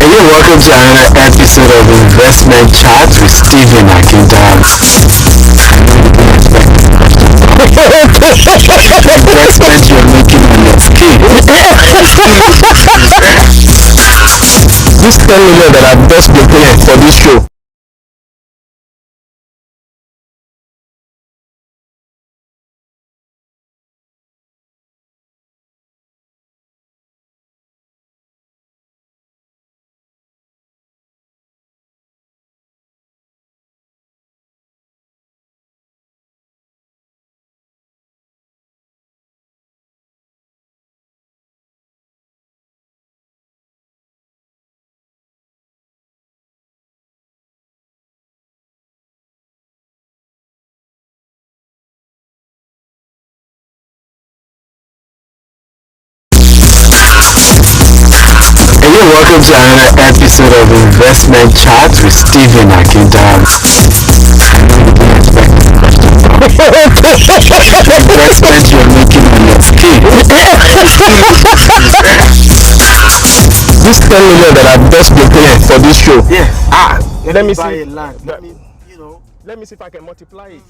Hello, welcome to another episode of Investment Chat with Stephen Akintayo. Investment you're making on your skin. This 10 million that I've just been paying for this show. Hello, welcome to another episode of Investment Chat with Stephen Akintayo. Investment you're making on your skin. This 10 million that I've just been paying for this show. Yeah. Let me buy see. a land. Let- You know. Let me see if I can multiply it.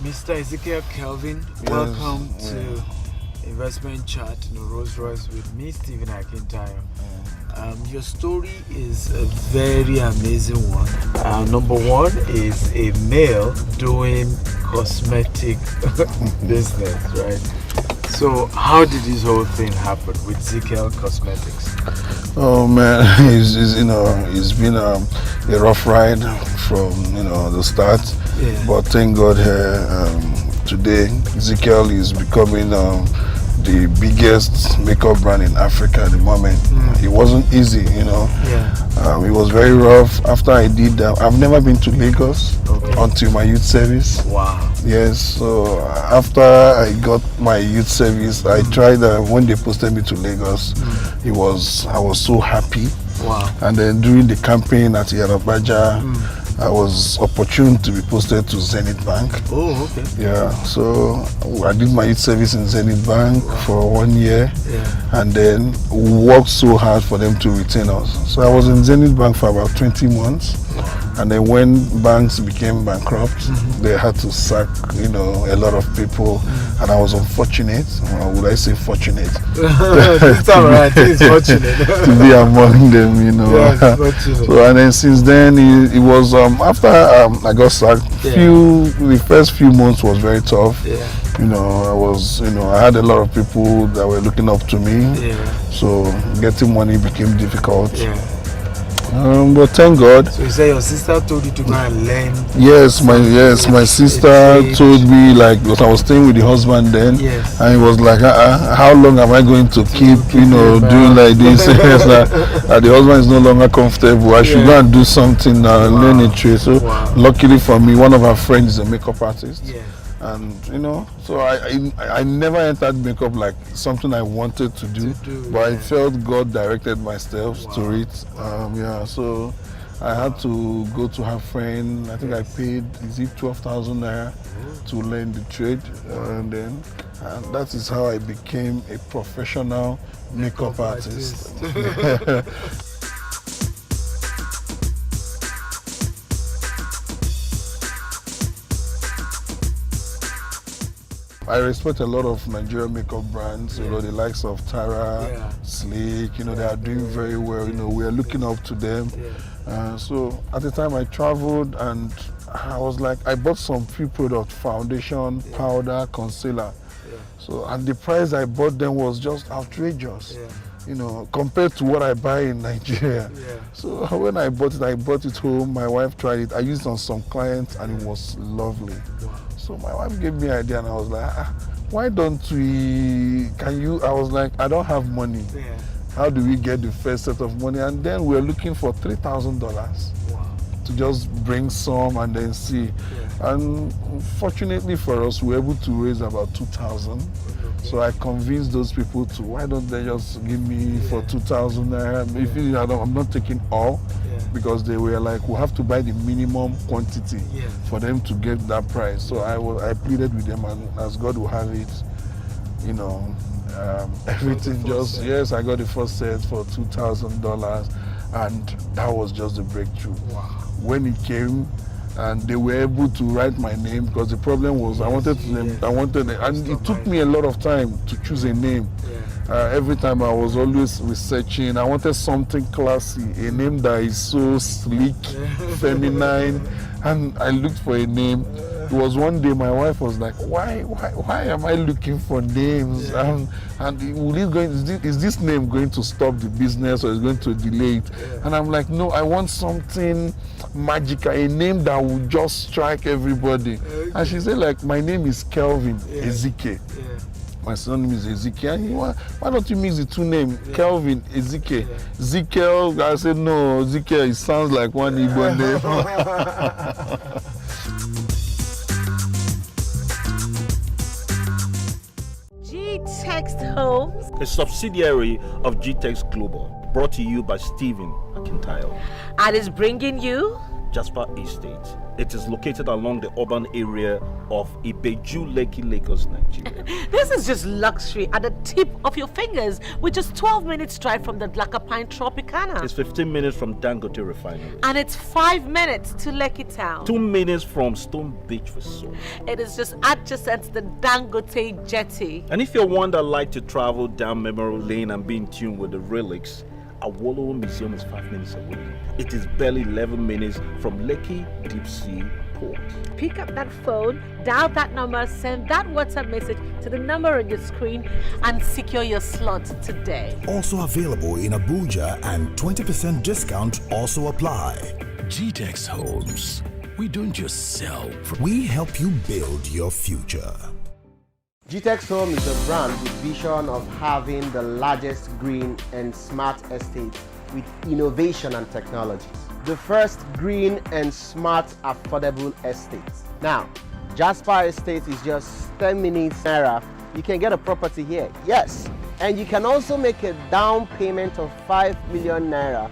Mr. Ezekiel Kelvin, welcome to Investment Chat, Rolls Royce with me, Stephen Akintayo. Your story is a very amazing one. Number one is a male doing cosmetic business, right? So, how did this whole thing happen with Ezekiel Cosmetics? Oh man, it's been a rough ride from the start. Yeah. But thank God today Ezekiel is becoming the biggest makeup brand in Africa at the moment. It wasn't easy, Yeah. it was very rough. After I did that, I've never been to Lagos until my youth service. Wow. Yes, so after I got my youth service, I tried when they posted me to Lagos. I was so happy. Wow. And then during the campaign at Yarabaja, I was opportune to be posted to Zenith Bank. Oh, okay. Yeah, so I did my youth service in Zenith Bank for 1 year, Yeah. and then worked so hard for them to retain us. So I was in Zenith Bank for about 20 months. And then when banks became bankrupt, they had to sack, a lot of people, and I was unfortunate, or would I say fortunate, It's alright, it's fortunate. to be among them, Yeah, it's fortunate. So and then since then, it was after I got sacked. The first few months was very tough. Yeah. I had a lot of people that were looking up to me. Yeah. So getting money became difficult. Yeah. But thank God. So you say your sister told you to go and learn? Yes, my sister told me, like, because I was staying with the husband then, Yes. and he was like, how long am I going to keep doing like this? Yes, that the husband is no longer comfortable. I should go and do something now, learn a trade. So luckily for me, one of our friends is a makeup artist. Yeah. And so I never entered makeup like something I wanted to do, but I felt God directed my steps to it. So I had to go to her friend. I think I paid 12,000 naira to learn the trade, and that is how I became a professional makeup artist. I respect a lot of Nigerian makeup brands, the likes of Tara, Sleek, they are doing very well, we are looking up to them. So at the time I traveled, and I was like, I bought some few products, foundation, powder, concealer. So, and the price I bought them was just outrageous. Compared to what I buy in Nigeria. So when I bought it home, my wife tried it. I used it on some clients, and it was lovely. So my wife gave me an idea, and I was like, why don't we, I was like, I don't have money. How do we get the first set of money? And then we're looking for $3,000 to just bring some and then see. And fortunately for us, we were able to raise about 2,000. So I convinced those people to, why don't they just give me for 2,000 naira? If I'm not taking all, because they were like, we have to buy the minimum quantity for them to get that price. So I pleaded with them, and as God will have it, everything just, yes, I got the first set for $2,000, and that was just a breakthrough. Wow. When it came, and they were able to write my name, because the problem was I wanted, and it took me a lot of time to choose a name. Every time I was always researching. I wanted something classy, a name that is so sleek, feminine, and I looked for a name. It was one day my wife was like, why am I looking for names? And is this name going to stop the business, or is going to delay it? And I'm like, no, I want something magical, a name that will just strike everybody. And she said, like, my name is Kelvin Ezike. My son name is Ezekiel. And why don't you mix the two names, Kelvin, Ezekiel? Ezekiel, I said, no, Ezekiel, it sounds like one Igbo name. G-Text Homes, a subsidiary of G-Text Global, brought to you by Stephen Akintayo. and is bringing you Jasper Estate. It is located along the urban area of Ibeju, Lekki, Lagos, Nigeria. This is just luxury at the tip of your fingers, with just 12 minutes drive from the Dlakapine Tropicana. It's 15 minutes from Dangote Refinery. And it's 5 minutes to Lekki Town. 2 minutes from Stone Beach Resort. It is just adjacent to the Dangote Jetty. And if you're one that like to travel down memory lane and be in tune with the relics, Awolowo Museum is 5 minutes away. It is barely 11 minutes from Lekki Deep Sea Port. Pick up that phone, dial that number, send that WhatsApp message to the number on your screen, and secure your slot today. Also available in Abuja, and 20% discount also apply. G-Text Homes. We don't just sell. We help you build your future. G-Text Home is a brand with vision of having the largest green and smart estate with innovation and technologies. The first green and smart affordable estate. Now, Jasper Estate is just 10 minutes naira. You can get a property here, yes. And you can also make a down payment of 5 million naira.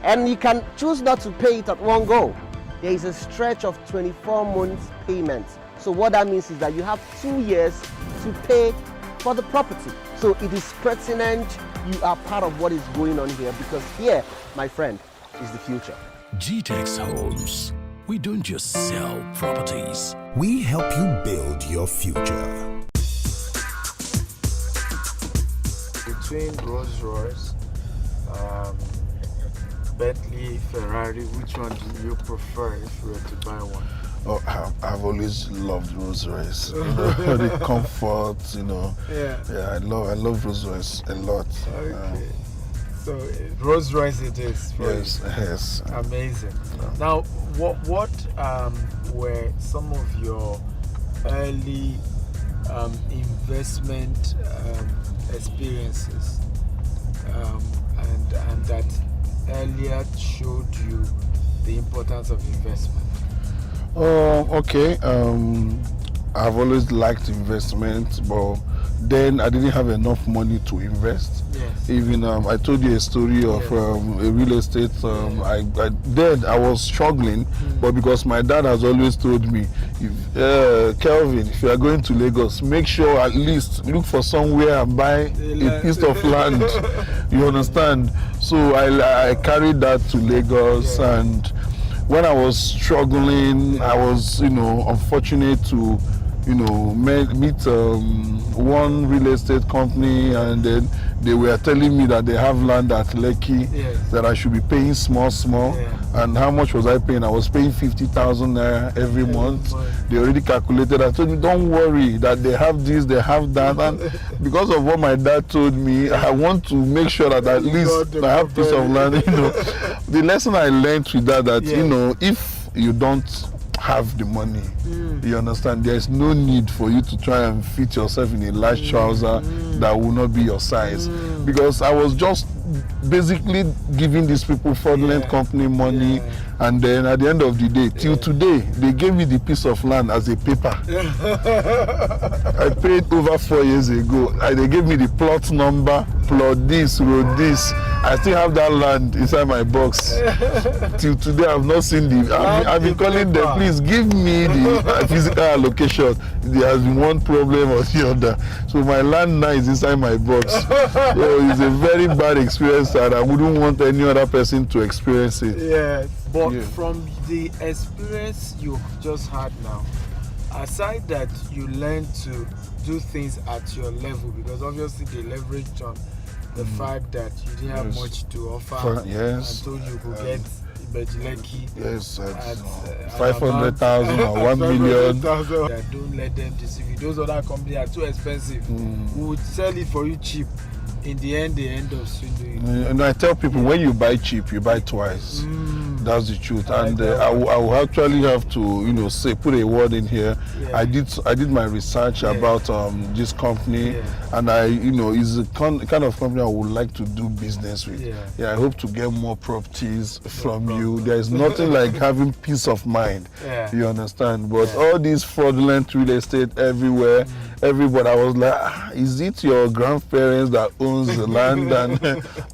And you can choose not to pay it at one go. There is a stretch of 24 months payment. So what that means is that you have 2 years to pay for the property. So it is pertinent you are part of what is going on here, because here, my friend, is the future. G-Text Homes. We don't just sell properties. We help you build your future. Between Rolls Royce, Bentley, Ferrari, which one do you prefer if you were to buy one? Oh, I've always loved Rolls Royce. The comfort, Yeah, I love Rolls Royce a lot. Okay. So Rolls Royce it is. Yes. Amazing. Now, what were some of your early investment experiences, and that earlier showed you the importance of investment? Okay. I've always liked investment, but then I didn't have enough money to invest. Yes. Even I told you a story of a real estate. I was struggling, but because my dad has always told me, Kelvin, if you are going to Lagos, make sure at least look for somewhere and buy a piece of land. You understand? So I carried that to Lagos, and when I was struggling, I was, unfortunate to, meet one real estate company, and then they were telling me that they have land at Lekki, that I should be paying small. And how much was I paying? I was paying 50,000 naira every month. They already calculated. I told me, don't worry, that they have this, they have that. And because of what my dad told me, I want to make sure that at least I have piece of land. The lesson I learned with that, if you don't have the money, you understand, there is no need for you to try and fit yourself in a large trouser that will not be your size, because I was just basically giving these people fraudulent company money, and then at the end of the day, till today, they gave me the piece of land as a paper. I paid over 4 years ago. They gave me the plot number, plot this, road this. I still have that land inside my box. Till today, I've not seen the. I've been calling them, please give me the physical allocation. There has been one problem or the other. So my land now is inside my box. So it's a very bad experience, and I wouldn't want any other person to experience it. Yes. But from the experience you just had now, aside that you learned to do things at your level, because obviously they leveraged on the fact that you didn't have much to offer, and told you could get Bejileki. Yes, 500,000 or 1 million. Don't let them deceive you. Those other companies are too expensive. We would sell it for you cheap. In the end, they end up swindling. And I tell people, when you buy cheap, you buy twice. That's the truth. And I will actually have to, say, put a word in here. I did my research about this company, and it's the kind of company I would like to do business with. I hope to get more properties from you. There is nothing like having peace of mind. You understand? But all these fraudulent real estate everywhere. Everybody, I was like, is it your grandparents that owns the land, and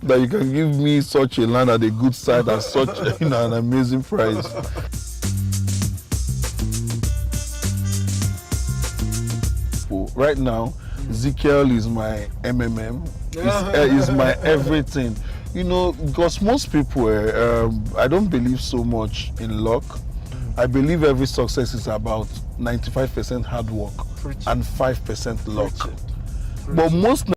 that you can give me such a land at a good site at such an amazing price? Right now, Ezekiel is my MMM, is my everything. Because most people, I don't believe so much in luck. I believe every success is about 95% hard work and 5% luck. But most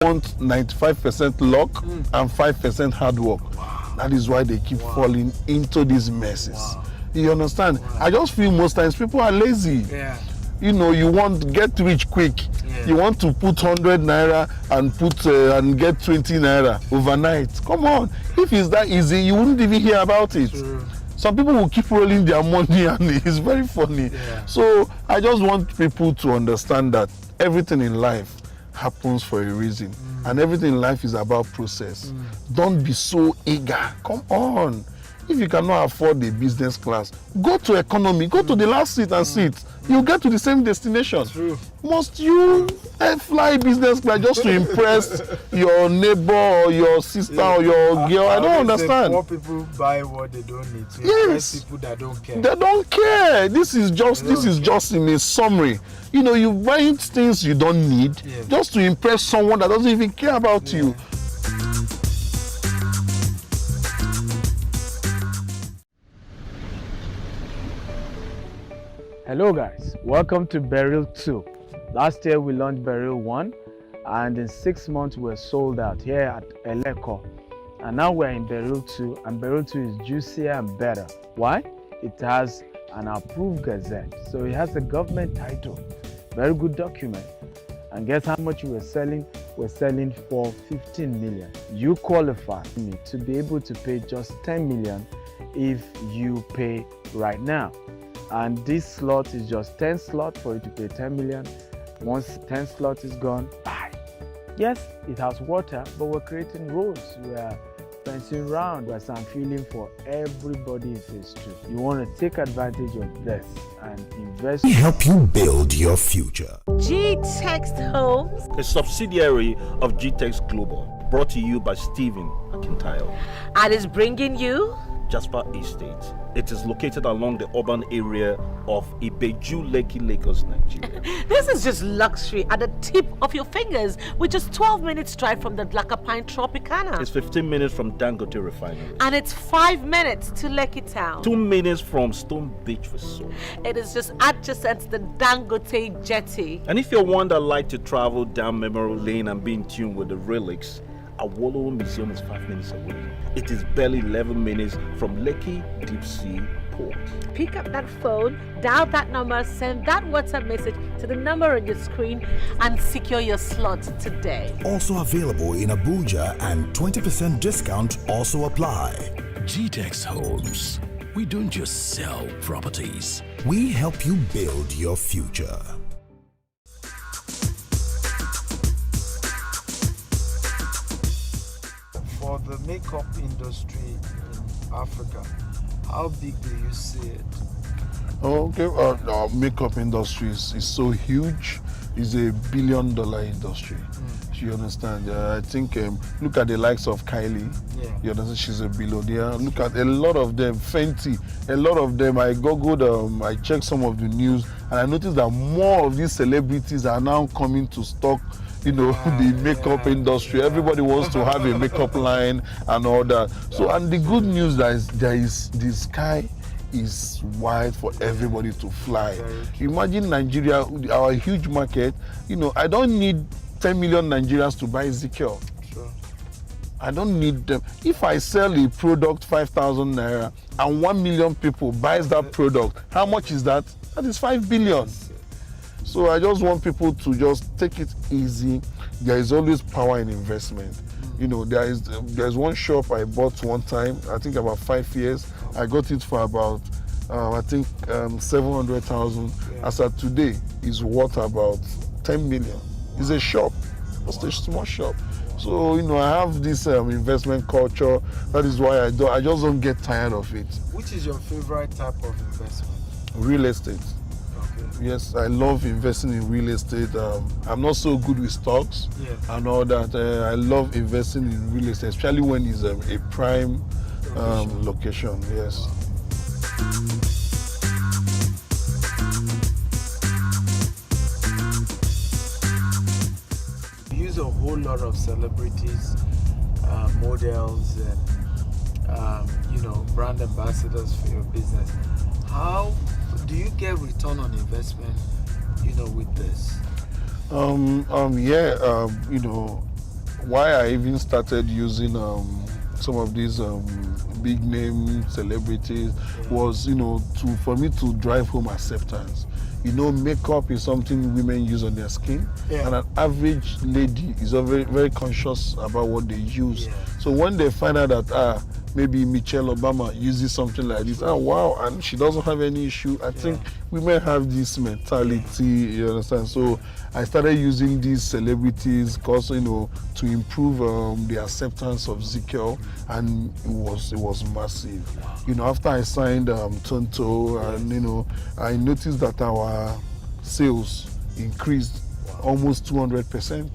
want 95% luck and 5% hard work. That is why they keep falling into these messes. You understand? I just feel most times people are lazy. You want to get rich quick. You want to put 100 naira and get 20 naira overnight. Come on. If it's that easy, you wouldn't even hear about it. Some people will keep rolling their money, and it's very funny. So I just want people to understand that everything in life happens for a reason, and everything in life is about process. Don't be so eager. Come on. If you cannot afford the business class, go to economy, go to the last seat and sit. You'll get to the same destination. Must you fly business class just to impress your neighbor or your sister or your girl? I don't understand. More people buy what they don't need to impress people that don't care. They don't care. This is just in a summary. You buy things you don't need just to impress someone that doesn't even care about you. Hello guys, welcome to Burial 2. Last year we launched Burial 1, and in 6 months we're sold out here at Eleko. And now we're in Burial 2, and Burial 2 is juicier and better. Why? It has an approved gazette, so it has a government title. Very good document. And guess how much we're selling? We're selling for 15 million. You qualify to be able to pay just 10 million if you pay right now. And this slot is just 10 slots for you to pay 10 million. Once 10 slots is gone, bye. Yes, it has water, but we're creating roads. We are fencing around. There's some feeling for everybody in phase 2. You want to take advantage of this and invest. We help you build your future. G-Text Homes, A subsidiary of GTEX Global, brought to you by Stephen Akintayo. and is bringing you Jasper Estate. It is located along the urban area of Ibeju, Lekki, Lagos, Nigeria. This is just luxury at the tip of your fingers, with just 12 minutes drive from the Lakapine Tropicana. It's 15 minutes from Dangote Refinery. And it's 5 minutes to Lekki Town. 2 minutes from Stone Beach Resort. It is just adjacent to the Dangote Jetty. And if you're one that like to travel down memory lane and be in tune with the relics, Awolowo Museum is 5 minutes away. It is barely 11 minutes from Lekki Deep Sea Port. Pick up that phone, dial that number, send that WhatsApp message to the number on your screen, and secure your slot today. Also available in Abuja, and 20% discount also apply. GTEX Homes. We don't just sell properties. We help you build your future. makeup industry in Africa, how big do you see it? Okay, our makeup industry is so huge. It's a $1 billion industry. You understand? I think look at the likes of Kylie. Yeah. You understand? She's a billionaire. Look at a lot of them. Fenty. A lot of them. I googled. I checked some of the news, and I noticed that more of these celebrities are now coming to stock. You know, the makeup industry. Everybody wants to have a makeup line and all that. So, and the good news is the sky is wide for everybody to fly. Imagine Nigeria, our huge market. You know, I don't need 10 million Nigerians to buy Ezekiel. Sure. I don't need them. If I sell a product 5,000 naira and 1 million people buys that product, how much is that? That is 5 billion. So I just want people to just take it easy. There is always power in investment. You know, there's one shop I bought one time, I think about 5 years. I got it for about, 700,000. As of today, it's worth about 10 million. It's a shop, just a small shop. So, you know, I have this investment culture. That is why I just don't get tired of it. Which is your favorite type of investment? Real estate. Okay. Yes, I love investing in real estate. I'm not so good with stocks and all that. I love investing in real estate, especially when it's a prime location. Yes. You use a whole lot of celebrities, models, and you know, brand ambassadors for your business. How do you get return on investment, you know, with this? You know, why I even started using some of these big name celebrities was, you know, for me to drive home acceptance. You know, makeup is something women use on their skin, and an average lady is very, very conscious about what they use. So when they find out that maybe Michelle Obama uses something like this, wow, and she doesn't have any issue, I think women have this mentality, you understand? So I started using these celebrities because, you know, to improve the acceptance of Ezekiel, and it was massive. You know, after I signed Tonto, and you know, I noticed that our sales increased almost 200%.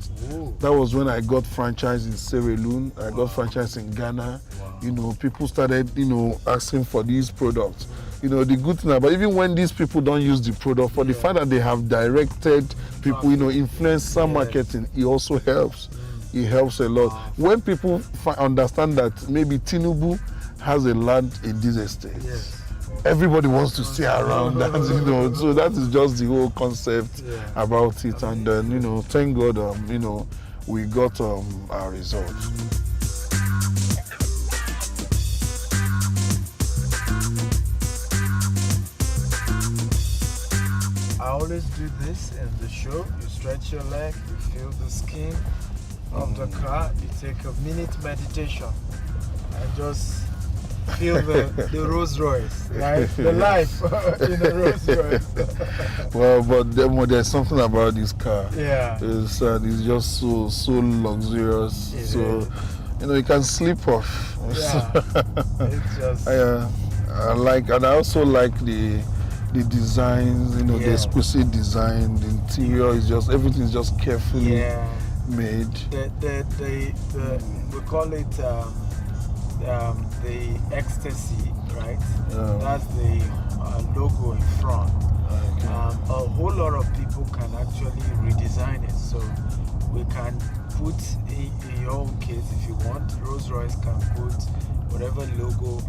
That was when I got franchise in Sierra Leone. I got franchise in Ghana. You know, people started, you know, asking for these products. You know, the good thing about, even when these people don't use the product, for the fact that they have directed people, you know, influencer marketing, it also helps. It helps a lot. When people understand that maybe Tinubu has a land in this estate, everybody wants to stay around that, you know. So that is just the whole concept about it. And then, you know, thank God, you know, we got our results. I always do this in the show. You stretch your leg, you feel the skin of the car, you take a minute meditation and just feel the Rolls Royce, right? The life in the Rolls Royce. Well, but there's something about this car. It's just so luxurious. You know, you can sleep off. It's just. I like, and I also like the designs. You know, the exquisite design. The interior is just, everything is just carefully made. We call it the ecstasy, right? That's the logo in front. A whole lot of people can actually redesign it, so we can put in your own case, if you want, Rolls Royce can put whatever logo,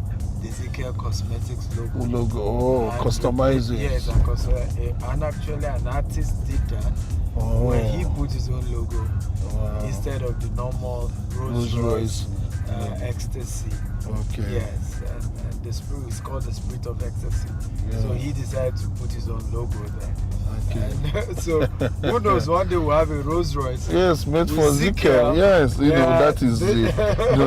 the Ezekiel Cosmetics logo. Customize it. Yes, and actually an artist did that, where he put his own logo instead of the normal Rolls Royce ecstasy. Yes, and the spirit is called the spirit of ecstasy. So he decided to put his own logo there. And so who knows, one day we'll have a Rolls Royce. Yes, made for Ezekiel. Yes, you know,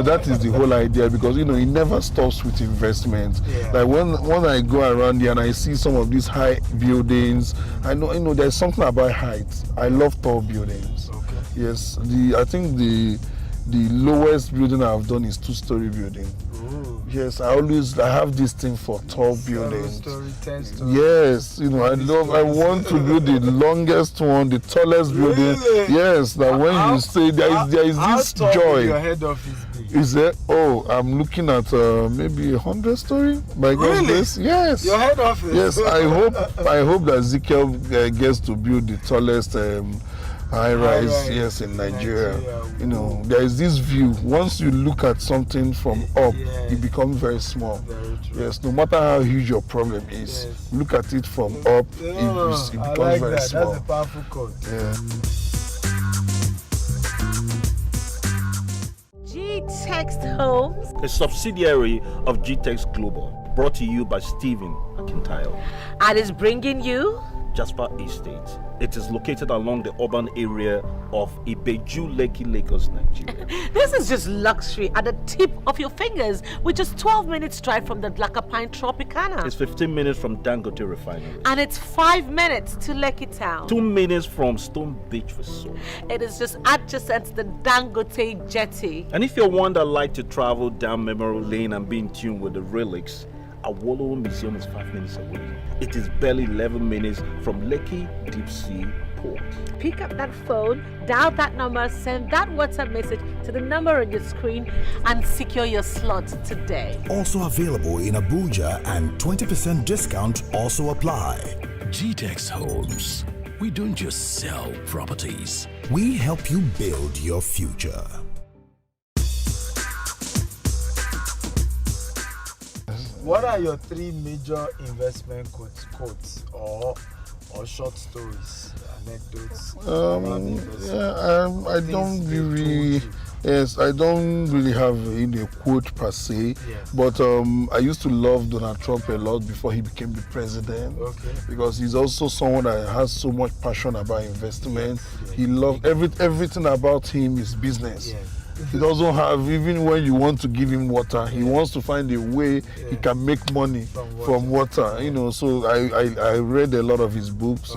that is the whole idea, because you know, it never stops with investment. Like when I go around here and I see some of these high buildings, I know, you know, there's something about height. I love tall buildings. Yes, I think the the lowest building I've done is 2-story building. Ooh. Yes, I have this thing for tall buildings. 7-story, 10-story. Yes, I want to build the longest one, the tallest building. Really? Yes, that when you say there is how this tall will joy. your head office be? Is there? Oh, I'm looking at maybe 100-story. By God's Really? grace. Yes. Your head office? Yes, I hope that Ezekiel gets to build the tallest high-rise, yes, in Nigeria. There is this view. Once you look at something from up, it becomes very small. Very true. Yes, no matter how huge your problem is, look at it from up, it becomes I like very that. small. That's a powerful quote. Yeah. G-Text Homes. A subsidiary of GTEX Global, brought to you by Stephen Akintayo. And is bringing you Jasper Estate. It is located along the urban area of Ibeju, Lekki, Lagos, Nigeria. This is just luxury at the tip of your fingers, with just 12 minutes drive from the Dlakapine Tropicana. It's 15 minutes from Dangote Refinery. And it's 5 minutes to Lekki Town. 2 minutes from Stone Beach Resort. It is just adjacent to the Dangote Jetty. And if you're one that like to travel down memory lane and be in tune with the relics, Awolowo Museum is 5 minutes away. It is barely 11 minutes from Lekki Deep Sea Port. Pick up that phone, dial that number, send that WhatsApp message to the number on your screen, and secure your slot today. Also available in Abuja, and 20% discount also apply. GTEX Homes. We don't just sell properties. We help you build your future. What are your 3 major investment quotes or short stories, anecdotes? I don't really. Yes, I don't really have a quote per se, but I used to love Donald Trump a lot before he became the president, because he's also someone that has so much passion about investment. He loves everything about him is business. He doesn't have, even when you want to give him water, he wants to find a way he can make money from water. So I read a lot of his books.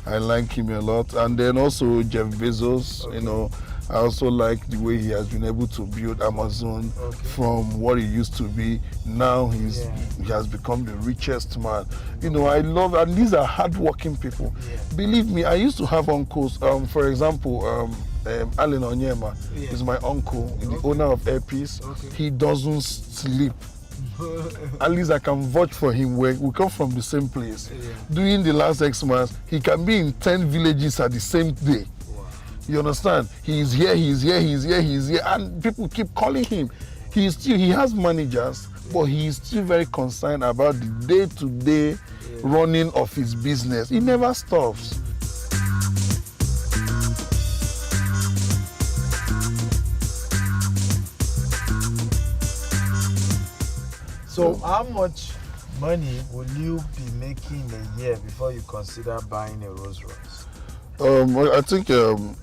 I like him a lot. And then also Jeff Bezos, I also like the way he has been able to build Amazon from what he used to be. Now he has become the richest man. I love, and these are hardworking people. Believe me, I used to have uncles. For example, Alan Onyema is my uncle, the owner of Airpeace. He doesn't sleep. At least I can vouch for him. We come from the same place. During the last 6 months, he can be in 10 villages at the same day. You understand? He's here, and people keep calling him. He has managers, but he is still very concerned about the day-to-day running of his business. He never stops. So how much money will you be making a year before you consider buying a Rolls Royce? I think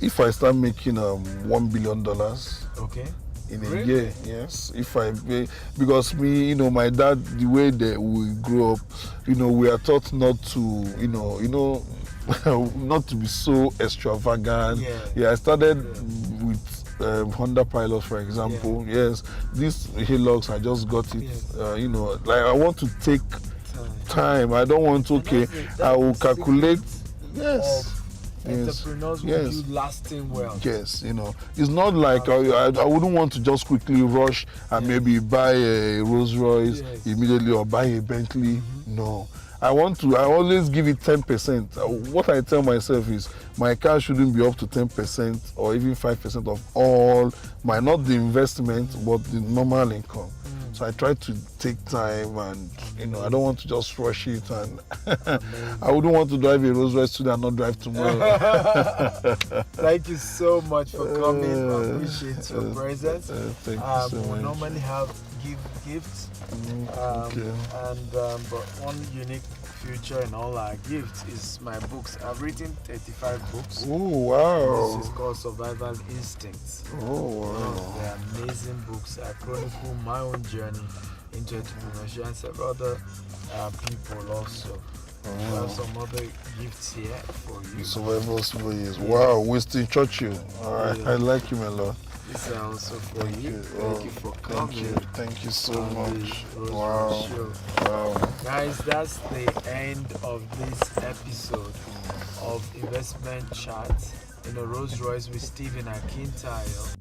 if I start making $1 billion in a year, yes. Because me, my dad, the way that we grew up, we are taught not to, not to be so extravagant. I started with Honda Pilot, for example. Yes, these Hilux, I just got it. Like I want to take time. I don't want to. I will calculate. Yes. Entrepreneurs will do lasting wealth. Yes, it's not like I wouldn't want to just quickly rush and maybe buy a Rolls Royce immediately or buy a Bentley. No, I always give it 10%. What I tell myself is my car shouldn't be up to 10% or even 5% of all not the investment, but the normal income. So I try to take time, and I don't want to just rush it, and I wouldn't want to drive a Rolls Royce today and not drive tomorrow. Thank you so much for coming. I appreciate your presence. Thank you so much. We normally have gifts, but one unique feature in all our gifts is my books. I've written 35 books. Oh wow! This is called Survival Instincts. Oh wow! They're amazing books. I chronicle my own journey into entrepreneurship and several other people also. I have some other gifts here for you. Survival Ways. Wow, Winston Churchill. I like him a lot. These are also for you. Thank you for coming. Thank you so on much. the Rose Wow. Rose Show. Wow. Guys, that's the end of this episode of Investment Chat in a Rolls Royce with Stephen Akintayo.